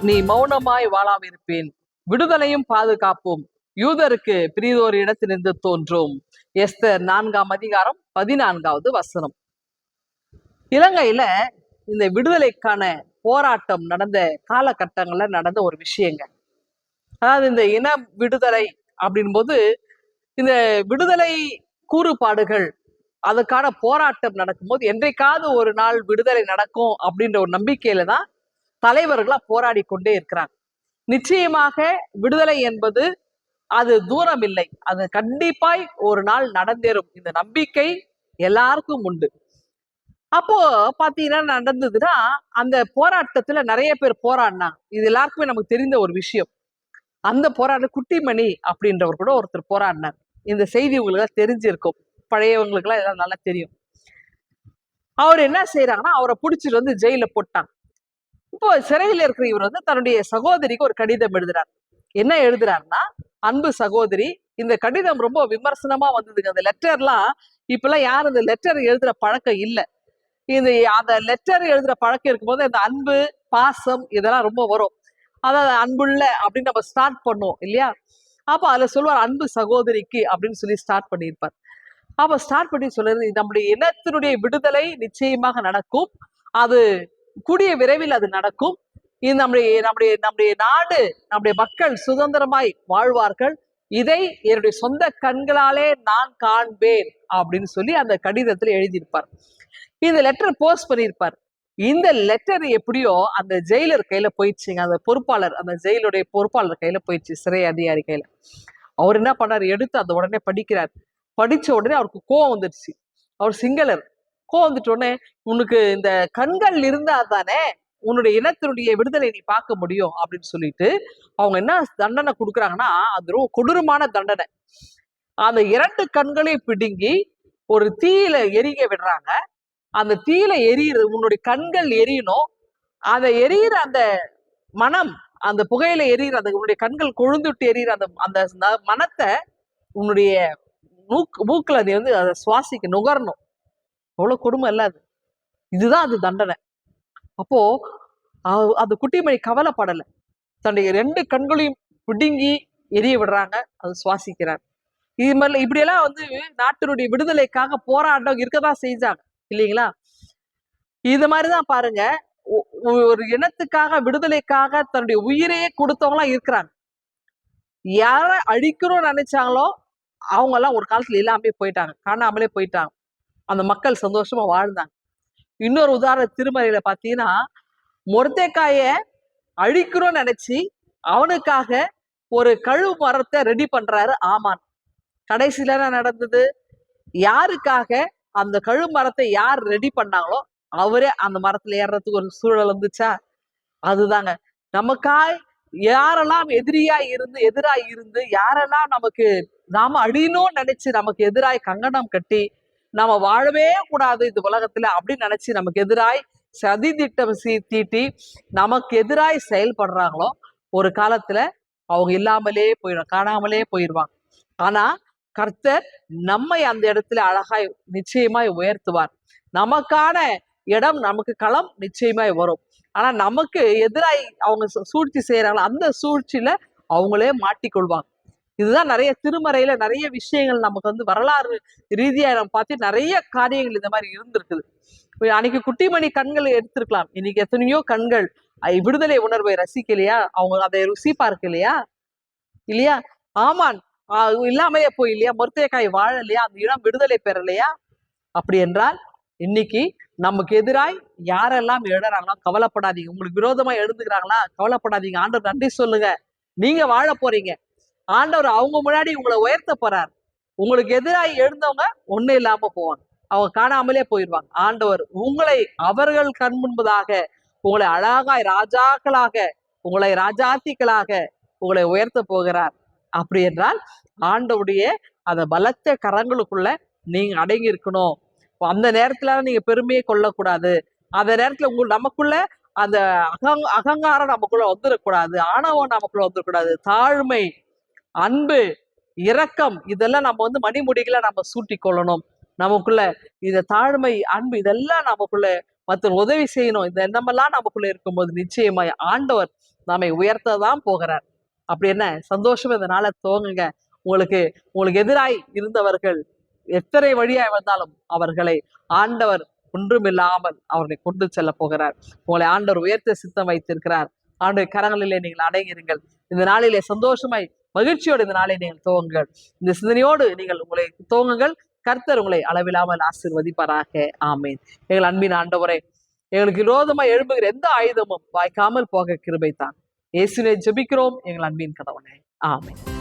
நீ மௌனமாய் வாழாவிருப்பேன், விடுதலையும் பாதுகாப்பும் யூதருக்கு பிரிதோர் இடத்திலிருந்து தோன்றும். எஸ்தர் 4 அதிகாரம் 14 இலங்கையில இந்த விடுதலைக்கான போராட்டம் நடந்த காலகட்டங்கள்ல நடந்த ஒரு விஷயங்க. அதாவது இந்த இன விடுதலை அப்படின் போது இந்த விடுதலை கூறுபாடுகள் அதுக்கான போராட்டம் நடக்கும்போது என்றைக்காவது ஒரு நாள் விடுதலை நடக்கும் அப்படின்ற ஒரு நம்பிக்கையில தான் தலைவர்களா போராடி கொண்டே இருக்கிறாங்க. நிச்சயமாக விடுதலை என்பது அது தூரம் இல்லை, அது கண்டிப்பாய் ஒரு நாள் நடந்தேறும். இந்த நம்பிக்கை எல்லாருக்கும் உண்டு. அப்போ பாத்தீங்கன்னா நடந்ததுன்னா அந்த போராட்டத்துல நிறைய பேர் போராடினாங்க. இது எல்லாருக்குமே நமக்கு தெரிந்த ஒரு விஷயம். அந்த போராட்ட குட்டிமணி அப்படின்றவர் கூட ஒருத்தர் போராடினார். இந்த செய்தி உங்களுக்கு தெரிஞ்சிருக்கும், பழையவங்களுக்கு எல்லாம் இதெல்லாம் நல்லா தெரியும். அவர் என்ன செய்யறாங்கன்னா அவரை பிடிச்சிட்டு வந்து ஜெயில போட்டாங்க. இப்போ சிறையில் இருக்கிற இவர் வந்து தன்னுடைய சகோதரிக்கு ஒரு கடிதம் எழுதுறார். என்ன எழுதுறாருன்னா, அன்பு சகோதரி, இந்த கடிதம் ரொம்ப விமர்சனமா வந்ததுங்க. அந்த லெட்டர்லாம் இப்பெல்லாம் யாரும் இந்த லெட்டர் எழுதுற பழக்கம் இல்லை. இந்த அந்த லெட்டர் எழுதுற பழக்கம் இருக்கும்போது அந்த அன்பு பாசம் இதெல்லாம் ரொம்ப வரும். அதாவது அன்புள்ள அப்படின்னு நம்ம ஸ்டார்ட் பண்ணுவோம் இல்லையா? அப்ப அதுல சொல்லுவார் அன்பு சகோதரிக்கு அப்படின்னு சொல்லி ஸ்டார்ட் பண்ணியிருப்பார். அப்ப ஸ்டார்ட் பண்ணி சொல்றது, நம்முடைய இனத்தினுடைய விடுதலை நிச்சயமாக நடக்கும், அது கூடிய விரைவில் அது நடக்கும். இது நம்முடைய நம்முடைய நம்முடைய நாடு, நம்முடைய மக்கள் சுதந்திரமாய் வாழ்வார்கள். இதை என்னுடைய சொந்த கண்களாலே நான் காண்பேன் அப்படின்னு சொல்லி அந்த கடிதத்துல எழுதியிருப்பார். இந்த லெட்டர் போஸ்ட் பண்ணியிருப்பார். இந்த லெட்டர் எப்படியோ அந்த ஜெயிலர் கையில போயிடுச்சுங்க. அந்த பொறுப்பாளர், அந்த ஜெயிலுடைய பொறுப்பாளர் கையில போயிடுச்சு, சிறை அதிகாரி கையில. அவர் என்ன பண்ணாரு, எடுத்து அந்த உடனே படிக்கிறார். படிச்ச உடனே அவருக்கு கோவம் வந்துடுச்சு. அவர் சிங்களர். கோவம் வந்துட்ட உடனே, உனக்கு இந்த கண்கள் இருந்தா தானே உன்னுடைய இனத்தினுடைய விடுதலை நீ பார்க்க முடியும் அப்படின்னு சொல்லிட்டு அவங்க என்ன தண்டனை கொடுக்குறாங்கன்னா, அது ரொம்ப கொடூரமான தண்டனை. அந்த 2 கண்களையும் பிடுங்கி ஒரு தீயில எரிய விடுறாங்க. அந்த தீயில எரியுறது, உன்னுடைய கண்கள் எரியணும். அதை எரியிற அந்த மனம், அந்த புகையில எரியிற அந்த உன்னுடைய கண்கள் கொழுந்துட்டு எரியிற அந்த அந்த மனத்தை உன்னுடைய மூக்குல நீ வந்து அதை சுவாசிக்க நுகரணும். அவ்வளவு கொடுமை இல்ல அது. இதுதான் அது தண்டனை. அப்போ அந்த குட்டிமணி கவலைப்படல. தன்னுடைய 2 கண்களையும் பிடுங்கி எரிய விடுறாங்க, அது சுவாசிக்கிறார். இது மாதிரி இப்படியெல்லாம் வந்து நாட்டினுடைய விடுதலைக்காக போராட்டம் இருக்கதான் செஞ்சாங்க இல்லைங்களா? இது மாதிரிதான் பாருங்க, ஒரு இனத்துக்காக விடுதலைக்காக தன்னுடைய உயிரையே கொடுத்தவங்களாம் இருக்கிறாங்க. யார அழிக்கணும்னு நினைச்சாங்களோ அவங்க எல்லாம் ஒரு காலத்துல இல்லாமே போயிட்டாங்க, காணாமலே போயிட்டாங்க. அந்த மக்கள் சந்தோஷமா வாழ்ந்தாங்க. இன்னொரு உதாரணம் திருமறையில பாத்தீங்கன்னா, மொர்தெக்காய அழிக்கணும்னு நினைச்சு அவனுக்காக ஒரு கழுவு மரத்தை ரெடி பண்றாரு ஆமான். கடைசியில என்ன நடந்தது? யாருக்காக அந்த கழுவு மரத்தை யார் ரெடி பண்ணாங்களோ அவரே அந்த மரத்துல ஏறுறதுக்கு ஒரு சூழல் வந்துச்சா? அதுதாங்க. நமக்காய் யாரெல்லாம் எதிராய் இருந்து யாரெல்லாம் நமக்கு நாம அழியணும்னு நினைச்சு நமக்கு எதிராய் கங்கணம் கட்டி நாம வாழவே கூடாது இந்த உலகத்துல அப்படின்னு நினைச்சு நமக்கு எதிராய் சதி திட்டம் தீட்டி நமக்கு எதிராய் செயல்படுறாங்களோ ஒரு காலத்துல அவங்க இல்லாமலே போயிடும், காணாமலே போயிடுவாங்க. ஆனா கர்த்தர் நம்மை அந்த இடத்துல அழகாய் நிச்சயமாய் உயர்த்துவார். நமக்கான இடம், நமக்கு களம் நிச்சயமாய் வரும். ஆனா நமக்கு எதிராய் அவங்க சூழ்ச்சி செய்யறாங்களோ அந்த சூழ்ச்சியில அவங்களே மாட்டிக்கொள்வாங்க. இதுதான் நிறைய திருமறையில நிறைய விஷயங்கள் நமக்கு வந்து வரலாறு ரீதியா நம்ம பார்த்து நிறைய காரியங்கள் இந்த மாதிரி இருந்திருக்குது. அன்னைக்கு குட்டிமணி கண்களை எடுத்திருக்கலாம், இன்னைக்கு எத்தனையோ கண்கள் விடுதலை உணர்வை ரசிக்கலையா, அவங்க அதை ருசி பார்க்கலையா இல்லையா? ஆமான் இல்லாமையே போய் இல்லையா, மொர்தெக்காய் வாழலையா, அந்த இடம் விடுதலை பெறலையா? அப்படி என்றால் இன்னைக்கு நமக்கு எதிராய் யாரெல்லாம் எழுதுறாங்களோ கவலைப்படாதீங்க. உங்களுக்கு விரோதமா எழுதுகிறாங்களா, கவலைப்படாதீங்க. ஆண்டவர் நன்றி சொல்லுங்க, நீங்க வாழ போறீங்க. ஆண்டவர் அவங்க முன்னாடி உங்களை உயர்த்த போறார். உங்களுக்கு எதிராக எழுந்தவங்க ஒண்ணு இல்லாம போவாங்க, அவங்க காணாமலே போயிடுவாங்க. ஆண்டவர் உங்களை அவர்கள் கண் முன்பதாக உங்களை அழகாய் ராஜாக்களாக, உங்களை ராஜாத்திகளாக உங்களை உயர்த்த போகிறார். அப்படி என்றால் ஆண்டவுடைய அந்த பலத்த கரங்களுக்குள்ள நீங்க அடங்கி இருக்கணும். அந்த நேரத்துல நீங்க பெருமையை கொள்ளக்கூடாது. அந்த நேரத்துல நமக்குள்ள அந்த அகங்காரம் நமக்குள்ள வந்துடக்கூடாது, ஆணவம் நமக்குள்ள வந்துடக்கூடாது. தாழ்மை, அன்பு, இரக்கம் இதெல்லாம் நம்ம வந்து மணிமுடிகளை நம்ம சூட்டி கொள்ளணும். நமக்குள்ள இந்த தாழ்மை, அன்பு இதெல்லாம் நமக்குள்ள மற்ற உதவி செய்யணும், இந்த எண்ணமெல்லாம் நமக்குள்ள இருக்கும்போது நிச்சயமாய் ஆண்டவர் நம்மை உயர்த்ததான் போகிறார். அப்படி என்ன சந்தோஷம் இந்த நாளை துவங்குங்க. உங்களுக்கு உங்களுக்கு எதிராய் இருந்தவர்கள் எத்தனை வழியாய் வந்தாலும் அவர்களை ஆண்டவர் ஒன்றுமில்லாமல் அவர்களை கொண்டு செல்ல போகிறார். உங்களை ஆண்டவர் உயர்த்த சித்தம் வைத்திருக்கிறார். ஆண்டவர் கரங்களிலே நீங்கள் அடங்கிருங்கள். இந்த நாளிலே சந்தோஷமாய் மகிழ்ச்சியோடு இந்த நாளை நீங்கள் துவங்குங்கள். இந்த சிந்தனையோடு நீங்கள் உங்களை துவங்குங்கள். கர்த்தர் உங்களை அளவில்லாமல் ஆசீர்வதிப்பாராக. ஆமேன். எங்கள் அன்பின் ஆண்டவரே, எங்களுக்கு விரோதமாய் எழும்புகிற எந்த ஆயுதமும் வாய்க்காமல் போக கிருபை தான். இயேசுவை ஜெபிக்கிறோம் எங்கள் அன்பின் கதவனே. ஆமேன்.